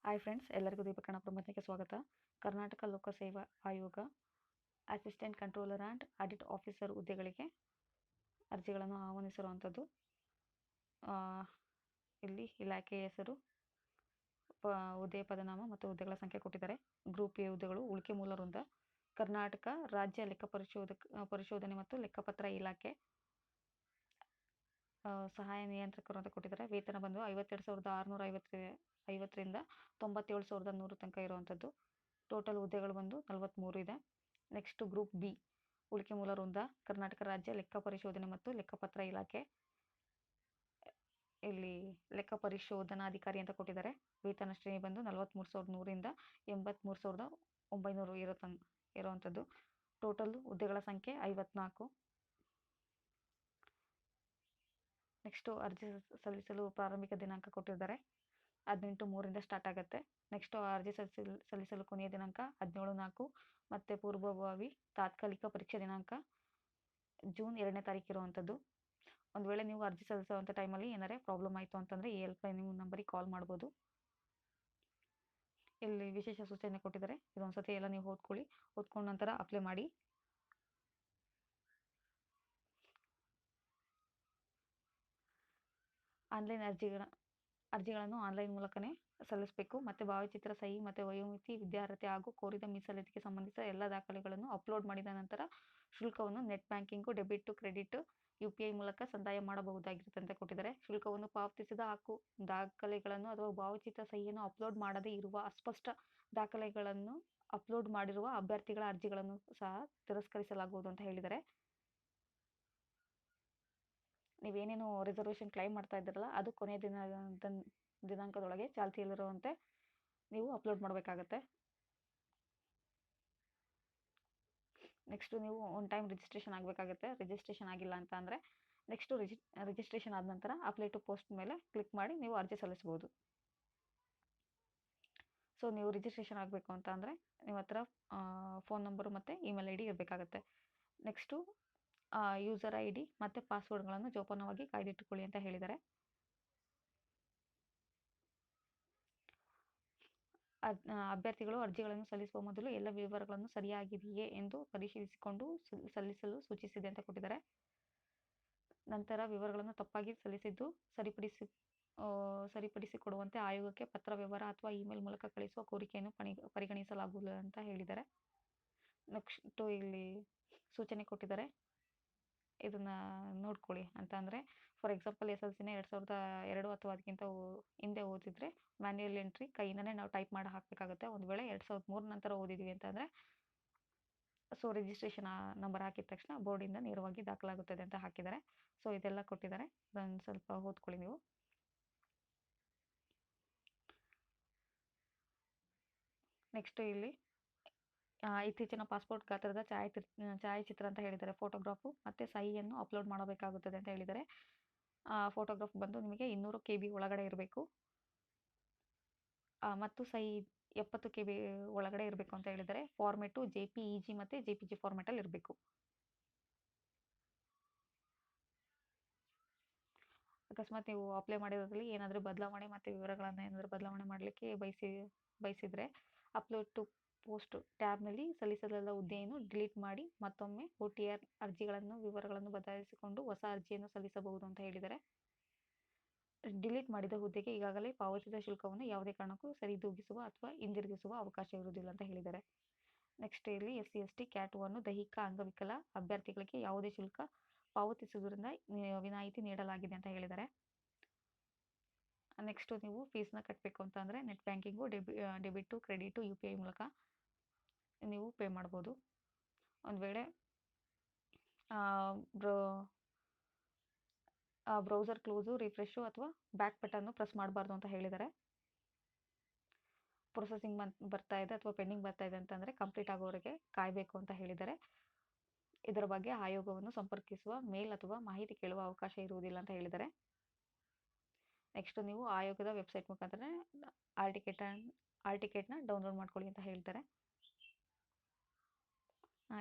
Hi friends, ಎಲ್ಲರಿಗೂ ದೀಪಕಣ್ಣ ಪ್ರಮಥಕ್ಕೆ ಸ್ವಾಗತ. ಕರ್ನಾಟಕ ಲೋಕಸೇವಾ ಆಯೋಗ assistant controller and audit officer ಹುದ್ದೆಗಳಿಗೆ ಅರ್ಜಿಗಳನ್ನು ಆಹ್ವಾನಿಸಿರುವಂಥದ್ದು. ಇಲ್ಲಿ ಇಲಾಖೆಯ ಹೆಸರು, ಹುದ್ದೆಯ ಪದನಾಮ ಮತ್ತು ಹುದ್ದೆಗಳ ಸಂಖ್ಯೆ ಕೊಟ್ಟಿದ್ದಾರೆ. ಗ್ರೂಪ್ ಎ ಹುದ್ದೆಗಳು ಉಳಿಕೆ ಮೂಲ ವೃಂದ, ಕರ್ನಾಟಕ ರಾಜ್ಯ ಲೆಕ್ಕ ಪರಿಶೋಧನೆ ಮತ್ತು ಲೆಕ್ಕಪತ್ರ ಇಲಾಖೆ ಸಹಾಯ ನಿಯಂತ್ರಕರು ಅಂತ ಕೊಟ್ಟಿದ್ದಾರೆ. ವೇತನ ಬಂದು 52,650ರಿಂದ 97,100 ತನಕ ಇರುವಂಥದ್ದು. ಟೋಟಲ್ ಹುದ್ದೆಗಳು ಬಂದು 43 ಇದೆ. ನೆಕ್ಸ್ಟ್ ಗ್ರೂಪ್ ಬಿ ಉಳಿಕೆ ಮೂಲ ವೃಂದ, ಕರ್ನಾಟಕ ರಾಜ್ಯ ಲೆಕ್ಕ ಪರಿಶೋಧನೆ ಮತ್ತು ಲೆಕ್ಕಪತ್ರ ಇಲಾಖೆ. ಇಲ್ಲಿ ಲೆಕ್ಕ ಪರಿಶೋಧನಾಧಿಕಾರಿ ಅಂತ ಕೊಟ್ಟಿದ್ದಾರೆ. ವೇತನ ಶ್ರೇಣಿ ಬಂದು 43,100ರಿಂದ 83,900 ಇರುವಂಥದ್ದು. ಟೋಟಲ್ ಹುದ್ದೆಗಳ ಸಂಖ್ಯೆ 54. ನೆಕ್ಸ್ಟು ಅರ್ಜಿ ಸಲ್ಲಿಸಲು ಪ್ರಾರಂಭಿಕ ದಿನಾಂಕ ಕೊಟ್ಟಿದ್ದಾರೆ. 18/3ರಿಂದ ಸ್ಟಾರ್ಟ್ ಆಗುತ್ತೆ. ನೆಕ್ಸ್ಟು ಅರ್ಜಿ ಸಲ್ಲಿಸಲು ಕೊನೆಯ ದಿನಾಂಕ 17/4 ಮತ್ತು ಪೂರ್ವಭಾವಿ ತಾತ್ಕಾಲಿಕ ಪರೀಕ್ಷೆ ದಿನಾಂಕ ಜೂನ್ 2ನೇ ತಾರೀಕು ಇರುವಂಥದ್ದು. ಒಂದು ವೇಳೆ ನೀವು ಅರ್ಜಿ ಸಲ್ಲಿಸುವಂಥ ಟೈಮಲ್ಲಿ ಏನಾರೇ ಪ್ರಾಬ್ಲಮ್ ಆಯಿತು ಅಂತಂದರೆ ಈ ಹೆಲ್ಪ್ಲೈನ್ ನಂಬರಿಗೆ ಕಾಲ್ ಮಾಡ್ಬೋದು. ಇಲ್ಲಿ ವಿಶೇಷ ಸೂಚನೆ ಕೊಟ್ಟಿದ್ದಾರೆ. ಇದೊಂದು ಸತಿ ಎಲ್ಲ ನೀವು ಓದ್ಕೊಂಡ ನಂತರ ಅಪ್ಲೈ ಮಾಡಿ. ಆನ್ಲೈನ್ ಅರ್ಜಿಗಳನ್ನು ಆನ್ಲೈನ್ ಮೂಲಕನೇ ಸಲ್ಲಿಸಬೇಕು. ಮತ್ತು ಭಾವಚಿತ್ರ, ಸಹಿ ಮತ್ತು ವಯೋಮಿತಿ, ವಿದ್ಯಾರ್ಹತೆ ಹಾಗೂ ಕೋರಿದ ಮೀಸಲಾತಿಗೆ ಸಂಬಂಧಿಸಿದ ಎಲ್ಲ ದಾಖಲೆಗಳನ್ನು ಅಪ್ಲೋಡ್ ಮಾಡಿದ ನಂತರ ಶುಲ್ಕವನ್ನು net banking, debit to credit, UPI ಮೂಲಕ ಸಂದಾಯ ಮಾಡಬಹುದಾಗಿರುತ್ತೆ ಅಂತ ಕೊಟ್ಟಿದ್ದಾರೆ. ಶುಲ್ಕವನ್ನು ಪಾವತಿಸಿದ ದಾಖಲೆಗಳನ್ನು ಅಥವಾ ಭಾವಚಿತ್ರ, ಸಹಿಯನ್ನು ಅಪ್ಲೋಡ್ ಮಾಡದೇ ಇರುವ ಅಸ್ಪಷ್ಟ ದಾಖಲೆಗಳನ್ನು ಅಪ್ಲೋಡ್ ಮಾಡಿರುವ ಅಭ್ಯರ್ಥಿಗಳ ಅರ್ಜಿಗಳನ್ನು ಸಹ ತಿರಸ್ಕರಿಸಲಾಗುವುದು ಅಂತ ಹೇಳಿದ್ದಾರೆ. ನೀವೇನೇನು ರಿಸರ್ವೇಷನ್ ಕ್ಲೈಮ್ ಮಾಡ್ತಾ ಇದ್ದೀರಲ್ಲ, ಅದು ಕೊನೆಯ ದಿನಾಂಕದೊಳಗೆ ಚಾಲ್ತಿಯಲ್ಲಿರುವಂತೆ ನೀವು ಅಪ್ಲೋಡ್ ಮಾಡಬೇಕಾಗತ್ತೆ. ನೆಕ್ಸ್ಟು ನೀವು ಒನ್ ಟೈಮ್ ರಿಜಿಸ್ಟ್ರೇಷನ್ ಆಗಬೇಕಾಗುತ್ತೆ. ರಿಜಿಸ್ಟ್ರೇಷನ್ ಆಗಿಲ್ಲ ಅಂತ ಅಂದರೆ ನೆಕ್ಸ್ಟು ರಿಜಿಸ್ಟ್ರೇಷನ್ ಆದ ನಂತರ ಅಪ್ಲೈ ಟು ಪೋಸ್ಟ್ ಮೇಲೆ ಕ್ಲಿಕ್ ಮಾಡಿ ನೀವು ಅರ್ಜಿ ಸಲ್ಲಿಸ್ಬೋದು. ಸೊ ನೀವು ರಿಜಿಸ್ಟ್ರೇಷನ್ ಆಗಬೇಕು ಅಂತ ಅಂದರೆ ನಿಮ್ಮ ಹತ್ರ ಫೋನ್ ನಂಬರು ಮತ್ತು ಇಮೇಲ್ ID ಇರಬೇಕಾಗತ್ತೆ. ನೆಕ್ಸ್ಟು ಯೂಸರ್ ID ಮತ್ತು ಪಾಸ್ವರ್ಡ್ಗಳನ್ನು ಜೋಪಾನವಾಗಿ ಕಾಯ್ದಿಟ್ಟುಕೊಳ್ಳಿ ಅಂತ ಹೇಳಿದ್ದಾರೆ. ಅಭ್ಯರ್ಥಿಗಳು ಅರ್ಜಿಗಳನ್ನು ಸಲ್ಲಿಸುವ ಮೊದಲು ಎಲ್ಲ ವಿವರಗಳನ್ನು ಸರಿಯಾಗಿದೆಯೇ ಎಂದು ಪರಿಶೀಲಿಸಿಕೊಂಡು ಸಲ್ಲಿಸಲು ಸೂಚಿಸಿದೆ ಅಂತ ಕೊಟ್ಟಿದ್ದಾರೆ. ನಂತರ ವಿವರಗಳನ್ನು ತಪ್ಪಾಗಿ ಸಲ್ಲಿಸಿದ್ದು ಸರಿಪಡಿಸಿಕೊಡುವಂತೆ ಆಯೋಗಕ್ಕೆ ಪತ್ರ, ವ್ಯವಹಾರ ಅಥವಾ ಇಮೇಲ್ ಮೂಲಕ ಕಳಿಸುವ ಕೋರಿಕೆಯನ್ನು ಪರಿಗಣಿಸಲಾಗುವುದು ಅಂತ ಹೇಳಿದ್ದಾರೆ. ನೆಕ್ಸ್ಟು ಇಲ್ಲಿ ಸೂಚನೆ ಕೊಟ್ಟಿದ್ದಾರೆ, ಇದನ್ನ ನೋಡ್ಕೊಳ್ಳಿ ಅಂತ ಅಂದರೆ, ಫಾರ್ ಎಕ್ಸಾಂಪಲ್ SLCನೇ 2002 ಅಥವಾ ಅದಕ್ಕಿಂತ ಹಿಂದೆ ಓದಿದ್ರೆ ಮ್ಯಾನ್ಯುಯಲ್ ಎಂಟ್ರಿ ಕೈಯಿಂದನೇ ನಾವು ಟೈಪ್ ಮಾಡಿ ಹಾಕಬೇಕಾಗುತ್ತೆ. ಒಂದು ವೇಳೆ 2003 ನಂತರ ಓದಿದ್ದೀವಿ ಅಂತಂದರೆ ಸೊ ರಿಜಿಸ್ಟ್ರೇಷನ್ ನಂಬರ್ ಹಾಕಿದ ತಕ್ಷಣ ಬೋರ್ಡಿಂದ ನೇರವಾಗಿ ದಾಖಲಾಗುತ್ತದೆ ಅಂತ ಹಾಕಿದ್ದಾರೆ. ಸೊ ಇದೆಲ್ಲ ಕೊಟ್ಟಿದ್ದಾರೆ, ಅದನ್ನು ಸ್ವಲ್ಪ ಓದ್ಕೊಳ್ಳಿ ನೀವು. ನೆಕ್ಸ್ಟ್ ಇಲ್ಲಿ ಇತ್ತೀಚಿನ ಪಾಸ್ಪೋರ್ಟ್ ಗಾತ್ರದ ಛಾಯಾಚಿತ್ರ ಅಂತ ಹೇಳಿದ್ದಾರೆ. ಫೋಟೋಗ್ರಾಫು ಮತ್ತು ಸಹಿಯನ್ನು ಅಪ್ಲೋಡ್ ಮಾಡಬೇಕಾಗುತ್ತದೆ ಅಂತ ಹೇಳಿದ್ದಾರೆ. ಫೋಟೋಗ್ರಾಫ್ ಬಂದು ನಿಮಗೆ 200 KB ಒಳಗಡೆ ಇರಬೇಕು ಮತ್ತು ಸಹಿ 70 KB ಒಳಗಡೆ ಇರಬೇಕು ಅಂತ ಹೇಳಿದ್ದಾರೆ. ಫಾರ್ಮೆಟು JPEG ಮತ್ತು JPG ಫಾರ್ಮೆಟಲ್ಲಿ ಇರಬೇಕು. ಅಕಸ್ಮಾತ್ ನೀವು ಅಪ್ಲೈ ಮಾಡಿರೋದ್ರಲ್ಲಿ ಏನಾದರೂ ಬದಲಾವಣೆ ಮತ್ತು ವಿವರಗಳನ್ನು ಏನಾದರೂ ಬದಲಾವಣೆ ಮಾಡಲಿಕ್ಕೆ ಬಯಸಿದರೆ ಅಪ್ಲೋಡ್ ಟು ಪೋಸ್ಟ್ ಟ್ಯಾಬ್ನಲ್ಲಿ ಸಲ್ಲಿಸಲಾದ ಹುದ್ದೆಯನ್ನು ಡಿಲೀಟ್ ಮಾಡಿ ಮತ್ತೊಮ್ಮೆ OTR ಅರ್ಜಿಗಳನ್ನು ವಿವರಗಳನ್ನು ಬದಲಾಯಿಸಿಕೊಂಡು ಹೊಸ ಅರ್ಜಿಯನ್ನು ಸಲ್ಲಿಸಬಹುದು ಅಂತ ಹೇಳಿದ್ದಾರೆ. ಡಿಲೀಟ್ ಮಾಡಿದ ಹುದ್ದೆಗೆ ಈಗಾಗಲೇ ಪಾವತಿಸಿದ ಶುಲ್ಕವನ್ನು ಯಾವುದೇ ಕಾರಣಕ್ಕೂ ಸರಿದೂಗಿಸುವ ಅಥವಾ ಹಿಂದಿರುಗಿಸುವ ಅವಕಾಶ ಇರುವುದಿಲ್ಲ ಅಂತ ಹೇಳಿದ್ದಾರೆ. ನೆಕ್ಸ್ಟ್ ಇಲ್ಲಿ SC ST CAT 1 ದೈಹಿಕ ಅಂಗವಿಕಲ ಅಭ್ಯರ್ಥಿಗಳಿಗೆ ಯಾವುದೇ ಶುಲ್ಕ ಪಾವತಿಸುವುದರಿಂದ ವಿನಾಯಿತಿ ನೀಡಲಾಗಿದೆ ಅಂತ ಹೇಳಿದ್ದಾರೆ. ನೆಕ್ಸ್ಟು ನೀವು ಫೀಸ್ನ ಕಟ್ಟಬೇಕು ಅಂತ ಅಂದರೆ net banking, debit to credit, UPI ಮೂಲಕ ನೀವು ಪೇ ಮಾಡ್ಬೋದು. ಒಂದು ವೇಳೆ ಬ್ರೌಸರ್ ಕ್ಲೋಸು, ರಿಫ್ರೆಶು ಅಥವಾ ಬ್ಯಾಕ್ ಬಟನ್ನು ಪ್ರೆಸ್ ಮಾಡಬಾರ್ದು ಅಂತ ಹೇಳಿದ್ದಾರೆ. ಪ್ರೊಸೆಸಿಂಗ್ ಬರ್ತಾ ಇದೆ ಅಥವಾ ಪೆಂಡಿಂಗ್ ಬರ್ತಾ ಇದೆ ಅಂತಂದರೆ ಕಂಪ್ಲೀಟ್ ಆಗೋವರೆಗೆ ಕಾಯಬೇಕು ಅಂತ ಹೇಳಿದ್ದಾರೆ. ಇದರ ಬಗ್ಗೆ ಆಯೋಗವನ್ನು ಸಂಪರ್ಕಿಸುವ ಮೇಲ್ ಅಥವಾ ಮಾಹಿತಿ ಕೇಳುವ ಅವಕಾಶ ಇರುವುದಿಲ್ಲ ಅಂತ ಹೇಳಿದ್ದಾರೆ. ನೆಕ್ಸ್ಟ್ ನೀವು ಆಯೋಗದ ವೆಬ್ಸೈಟ್ ಮುಖಾಂತರ ಆಲ್ ಟಿಕೆಟ್ನ ಡೌನ್ಲೋಡ್ ಮಾಡ್ಕೊಳ್ಳಿ ಅಂತ ಹೇಳ್ತಾರೆ.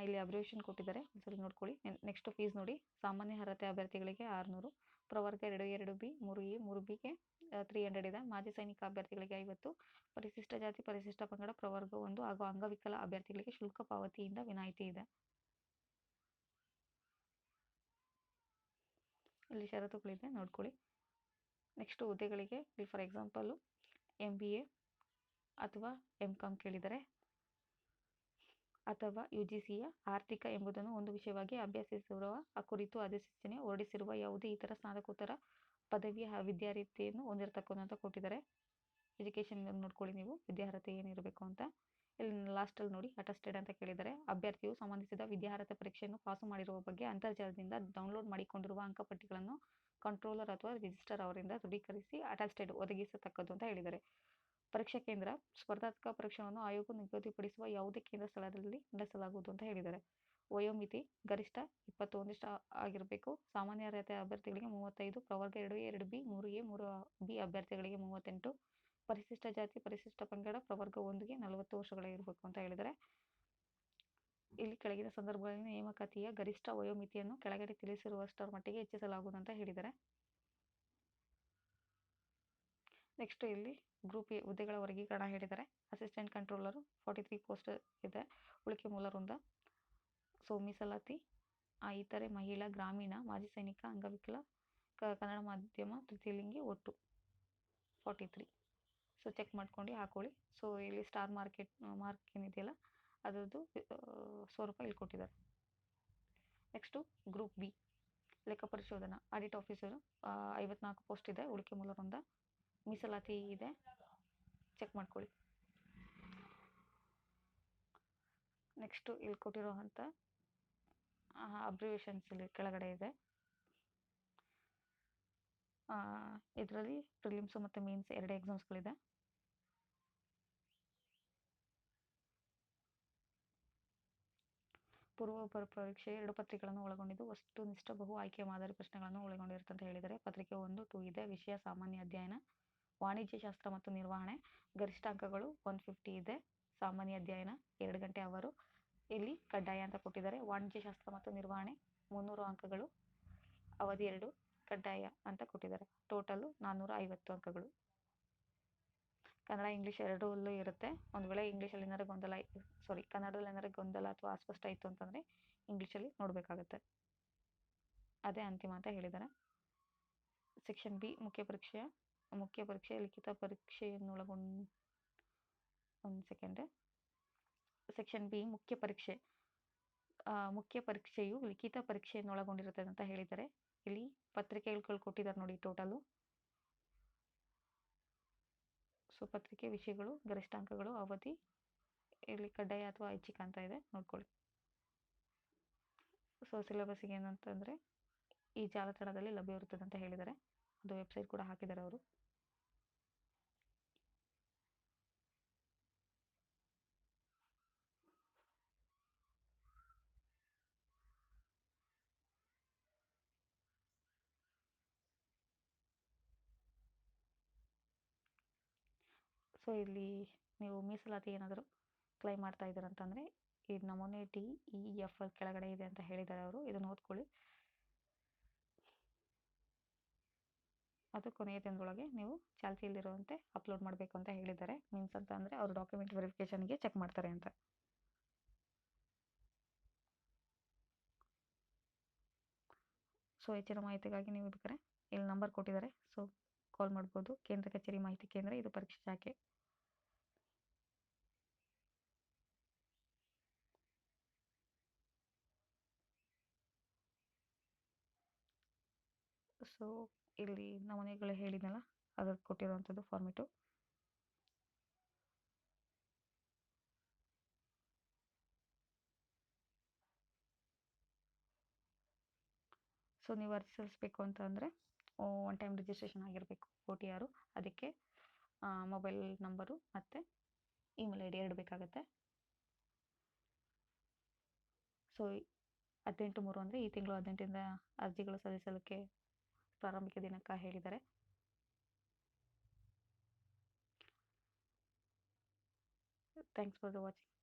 ಇಲ್ಲಿ ಅಬ್ರಿವೇಷನ್ ಕೊಟ್ಟಿದ್ದಾರೆ, ಒಂದ್ಸರಿ ನೋಡ್ಕೊಳ್ಳಿ. ನೆಕ್ಸ್ಟ್ ಫೀಸ್ ನೋಡಿ, ಸಾಮಾನ್ಯ ಅರ್ಹತೆ ಅಭ್ಯರ್ಥಿಗಳಿಗೆ 600, ಪ್ರವರ್ಗ 2(2)B 3A 3Bಗೆ 300 ಇದೆ. ಮಾಜಿ ಸೈನಿಕ ಅಭ್ಯರ್ಥಿಗಳಿಗೆ 50. ಪರಿಶಿಷ್ಟ ಜಾತಿ ಪರಿಶಿಷ್ಟ ಪಂಗಡ ಪ್ರವರ್ಗ 1 ಹಾಗೂ ಅಂಗವಿಕಲ ಅಭ್ಯರ್ಥಿಗಳಿಗೆ ಶುಲ್ಕ ಪಾವತಿಯಿಂದ ವಿನಾಯಿತಿ ಇದೆ. ಇಲ್ಲಿ ಷರತ್ತುಗಳಿದೆ, ನೋಡ್ಕೊಳ್ಳಿ. ನೆಕ್ಸ್ಟ್ ಹುದ್ದೆಗಳಿಗೆ ಫಾರ್ ಎಕ್ಸಾಂಪಲ್ MBA ಅಥವಾ MCOM ಕೇಳಿದರೆ ಅಥವಾ UGCಯ ಆರ್ಥಿಕ ಎಂಬುದನ್ನು ಒಂದು ವಿಷಯವಾಗಿ ಅಭ್ಯಸಿಸಿರುವ ಕುರಿತು ಅಧಿಸೂಚನೆ ಹೊರಡಿಸಿರುವ ಯಾವುದೇ ಇತರ ಸ್ನಾತಕೋತ್ತರ ಪದವಿಯ ವಿದ್ಯಾರ್ಥಿಯನ್ನು ಹೊಂದಿರತಕ್ಕಂತ ಕೊಟ್ಟಿದ್ದಾರೆ. ಎಜುಕೇಶನ್ ನೋಡ್ಕೊಳ್ಳಿ ನೀವು, ವಿದ್ಯಾರ್ಹತೆ ಏನಿರಬೇಕು ಅಂತ. ಇಲ್ಲಿ ಲಾಸ್ಟಲ್ಲಿ ನೋಡಿ ಅಟೆಸ್ಟೆಡ್ ಅಂತ ಕೇಳಿದರೆ ಅಭ್ಯರ್ಥಿಯು ಸಂಬಂಧಿಸಿದ ವಿದ್ಯಾರ್ಹತೆ ಪರೀಕ್ಷೆಯನ್ನು ಪಾಸು ಮಾಡಿರುವ ಬಗ್ಗೆ ಅಂತರ್ಜಾಲದಿಂದ ಡೌನ್ಲೋಡ್ ಮಾಡಿಕೊಂಡಿರುವ ಅಂಕಪಟ್ಟಿಗಳನ್ನು ಕಂಟ್ರೋಲರ್ ಅಥವಾ ರಿಜಿಸ್ಟರ್ ಅವರಿಂದ ದೃಢೀಕರಿಸಿ ಅಟೆಸ್ಟೆಡ್ ಒದಗಿಸತಕ್ಕದ್ದು ಅಂತ ಹೇಳಿದ್ದಾರೆ. ಪರೀಕ್ಷಾ ಕೇಂದ್ರ ಸ್ಪರ್ಧಾತ್ಮಕ ಪರೀಕ್ಷೆಯನ್ನು ಆಯೋಗ ನಿಗದಿಪಡಿಸುವ ಯಾವುದೇ ಕೇಂದ್ರ ಸ್ಥಳದಲ್ಲಿ ನಡೆಸಲಾಗುವುದು ಅಂತ ಹೇಳಿದ್ದಾರೆ. ವಯೋಮಿತಿ ಗರಿಷ್ಠ 21 ಆಗಿರಬೇಕು. ಸಾಮಾನ್ಯ ಅರ್ಹತೆ ಅಭ್ಯರ್ಥಿಗಳಿಗೆ 35, ಪ್ರವರ್ಗ 2(2)B 3A 3B ಅಭ್ಯರ್ಥಿಗಳಿಗೆ 38, ಪರಿಶಿಷ್ಟ ಜಾತಿ ಪರಿಶಿಷ್ಟ ಪಂಗಡ ಪ್ರವರ್ಗ 1ಗೆ 40 ವರ್ಷಗಳಿರಬೇಕು ಅಂತ ಹೇಳಿದರೆ. ಇಲ್ಲಿ ಕೆಳಗಿನ ಸಂದರ್ಭಗಳಲ್ಲಿ ನೇಮಕಾತಿಯ ಗರಿಷ್ಠ ವಯೋಮಿತಿಯನ್ನು ಕೆಳಗಡೆ ತಿಳಿಸಿರುವಷ್ಟರ ಮಟ್ಟಿಗೆ ಹೆಚ್ಚಿಸಲಾಗುವುದು ಅಂತ ಹೇಳಿದ್ದಾರೆ. ನೆಕ್ಸ್ಟ್ ಇಲ್ಲಿ ಗ್ರೂಪ್ ಎ ಹುದ್ದೆಗಳ ವರ್ಗೀಕರಣ ಹೇಳಿದ್ದಾರೆ. ಅಸಿಸ್ಟೆಂಟ್ ಕಂಟ್ರೋಲರ್ 43 ಪೋಸ್ಟ್ ಇದೆ, ಉಳಿಕೆ ಮೂಲ ವೃಂದ. ಸೊ ಮೀಸಲಾತಿ ಇತರೆ ಮಹಿಳಾ ಗ್ರಾಮೀಣ ಮಾಜಿ ಸೈನಿಕ ಅಂಗವಿಕಲ ಕನ್ನಡ ಮಾಧ್ಯಮ ತೃತೀಯಲಿಂಗಿ ಒಟ್ಟು 43. ಸೊ ಚೆಕ್ ಮಾಡ್ಕೊಂಡು ಹಾಕೊಳ್ಳಿ. ಸೊ ಇಲ್ಲಿ ಸ್ಟಾರ್ ಮಾರ್ಕ್ ಏನಿದೆಯಲ್ಲ ಅದರದ್ದು 100 ರೂಪಾಯಿ ಇಲ್ಲಿ ಕೊಟ್ಟಿದ್ದಾರೆ. ನೆಕ್ಸ್ಟು ಗ್ರೂಪ್ ಬಿ ಲೆಕ್ಕ ಪರಿಶೋಧನಾ ಆಡಿಟ್ ಆಫೀಸರು 54 ಪೋಸ್ಟ್ ಇದೆ, ಉಳಿಕೆ ಮೂಲ ವೃಂದ. ಮೀಸಲಾತಿ ಇದೆ, ಚೆಕ್ ಮಾಡ್ಕೊಳ್ಳಿ. ನೆಕ್ಸ್ಟು ಇಲ್ಲಿ ಕೊಟ್ಟಿರುವಂಥ ಅಬ್ರಿವೇಷನ್ಸ್ ಇಲ್ಲಿ ಕೆಳಗಡೆ ಇದೆ. ಇದರಲ್ಲಿ ಪ್ರಿಲಿಮ್ಸು ಮತ್ತು ಮೇನ್ಸ್ 2 ಎಕ್ಸಾಮ್ಸ್ಗಳಿದೆ. ಪೂರ್ವ ಪರೀಕ್ಷೆ 2 ಪತ್ರಿಕೆಗಳನ್ನು ಒಳಗೊಂಡಿದ್ದು ವಸ್ತುನಿಷ್ಠ ಬಹು ಆಯ್ಕೆ ಮಾದರಿ ಪ್ರಶ್ನೆಗಳನ್ನು ಒಳಗೊಂಡಿರುತ್ತೆ ಅಂತ ಹೇಳಿದರೆ. ಪತ್ರಿಕೆ 1, 2 ಇದೆ. ವಿಷಯ ಸಾಮಾನ್ಯ ಅಧ್ಯಯನ, ವಾಣಿಜ್ಯ ಶಾಸ್ತ್ರ ಮತ್ತು ನಿರ್ವಹಣೆ. ಗರಿಷ್ಠ ಅಂಕಗಳು 150 ಇದೆ. ಸಾಮಾನ್ಯ ಅಧ್ಯಯನ 2 ಗಂಟೆ ಅವರು ಇಲ್ಲಿ ಕಡ್ಡಾಯ ಅಂತ ಕೊಟ್ಟಿದ್ದಾರೆ. ವಾಣಿಜ್ಯ ಶಾಸ್ತ್ರ ಮತ್ತು ನಿರ್ವಹಣೆ 300 ಅಂಕಗಳು, ಅವಧಿ 2 ಕಡ್ಡಾಯ ಅಂತ ಕೊಟ್ಟಿದ್ದಾರೆ. ಟೋಟಲು 450 ಅಂಕಗಳು. ಕನ್ನಡ ಇಂಗ್ಲೀಷ್ ಎರಡರಲ್ಲೂ ಇರುತ್ತೆ. ಒಂದು ವೇಳೆ ಇಂಗ್ಲೀಷಲ್ಲಿ ಏನಾದ್ರು ಕನ್ನಡದಲ್ಲಿ ಏನಾದ್ರು ಗೊಂದಲ ಅಥವಾ ಅಸ್ಪಷ್ಟ ಇತ್ತು ಅಂತಂದರೆ ಇಂಗ್ಲೀಷಲ್ಲಿ ನೋಡಬೇಕಾಗತ್ತೆ. ಅದೇ ಅಂತಿಮ ಅಂತ ಹೇಳಿದ್ದಾರೆ. ಸೆಕ್ಷನ್ ಬಿ ಮುಖ್ಯ ಪರೀಕ್ಷೆ ಲಿಖಿತ ಪರೀಕ್ಷೆಯನ್ನು ಸೆಕ್ಷನ್ ಬಿ ಮುಖ್ಯ ಪರೀಕ್ಷೆಯು ಲಿಖಿತ ಪರೀಕ್ಷೆಯನ್ನು ಒಳಗೊಂಡಿರುತ್ತದೆ ಅಂತ ಹೇಳಿದ್ದಾರೆ. ಇಲ್ಲಿ ಪತ್ರಿಕೆಗಳು ಕೊಟ್ಟಿದ್ದಾರೆ ನೋಡಿ ಟೋಟಲು. ಸೊ ಪತ್ರಿಕೆ ವಿಷಯಗಳು, ಗರಿಷ್ಠ ಅಂಕಗಳು, ಅವಧಿ ಇಲ್ಲಿ ಕಡ್ಡಾಯ ಅಥವಾ ಐಚ್ಛಿಕ ಅಂತ ಇದೆ, ನೋಡ್ಕೊಳ್ಳಿ. ಸೊ ಸಿಲೆಬಸ್ಸಿಗೆ ಏನಂತಂದರೆ ಈ ಜಾಲತಾಣದಲ್ಲಿ ಲಭ್ಯವಿರುತ್ತದೆ ಅಂತ ಹೇಳಿದ್ದಾರೆ. ಅದು ವೆಬ್ಸೈಟ್ ಕೂಡ ಹಾಕಿದ್ದಾರೆ ಅವರು. ಸೊ ಇಲ್ಲಿ ನೀವು ಮೀಸಲಾತಿ ಏನಾದರೂ ಕ್ಲೈಮ್ ಮಾಡ್ತಾ ಇದ್ದೀರ ಅಂತಂದರೆ ಈ ನಮೂನೆ DEF ಕೆಳಗಡೆ ಇದೆ ಅಂತ ಹೇಳಿದ್ದಾರೆ ಅವರು. ಇದನ್ನು ಓದ್ಕೊಳ್ಳಿ. ಅದು ಕೊನೆಯ ದಿನದೊಳಗೆ ನೀವು ಚಾಲ್ತಿಯಲ್ಲಿರುವಂತೆ ಅಪ್ಲೋಡ್ ಮಾಡಬೇಕು ಅಂತ ಹೇಳಿದ್ದಾರೆ. ಮೀನ್ಸ್ ಅಂತ ಅಂದರೆ ಅವರು ಡಾಕ್ಯುಮೆಂಟ್ ವೆರಿಫಿಕೇಷನ್ಗೆ ಚೆಕ್ ಮಾಡ್ತಾರೆ ಅಂತ. ಸೊ ಹೆಚ್ಚಿನ ಮಾಹಿತಿಗಾಗಿ ನೀವು ಬೇಕಾದ್ರೆ ಇಲ್ಲಿ ನಂಬರ್ ಕೊಟ್ಟಿದ್ದಾರೆ, ಸೊ ಕಾಲ್ ಮಾಡ್ಬೋದು. ಕೇಂದ್ರ ಕಚೇರಿ ಮಾಹಿತಿ ಕೇಂದ್ರ, ಇದು ಪರೀಕ್ಷಾ ಶಾಖೆ. ಸೊ ಇಲ್ಲಿ ನಮೂನೆಗಳು ಹೇಳಿದ್ನಲ್ಲ ಅದಕ್ಕೆ ಕೊಟ್ಟಿರುವಂಥದ್ದು ಫಾರ್ಮೆಟು. ಸೊ ನೀವು ಅರ್ಜಿ ಸಲ್ಲಿಸಬೇಕು ಅಂತ ಅಂದರೆ 1 ಟೈಮ್ ರಿಜಿಸ್ಟ್ರೇಷನ್ ಆಗಿರಬೇಕು OTR. ಅದಕ್ಕೆ ಮೊಬೈಲ್ ನಂಬರು ಮತ್ತು ಇಮೇಲ್ ID 2 ಬೇಕಾಗುತ್ತೆ. ಸೊ 18/3 ಅಂದರೆ ಈ ತಿಂಗಳು 18ರಿಂದ ಅರ್ಜಿಗಳು ಸಲ್ಲಿಸಲಿಕ್ಕೆ ಪ್ರಾರಂಭಿಕ ದಿನಾಂಕ ಹೇಳಿದ್ದಾರೆ. Thanks for the watching.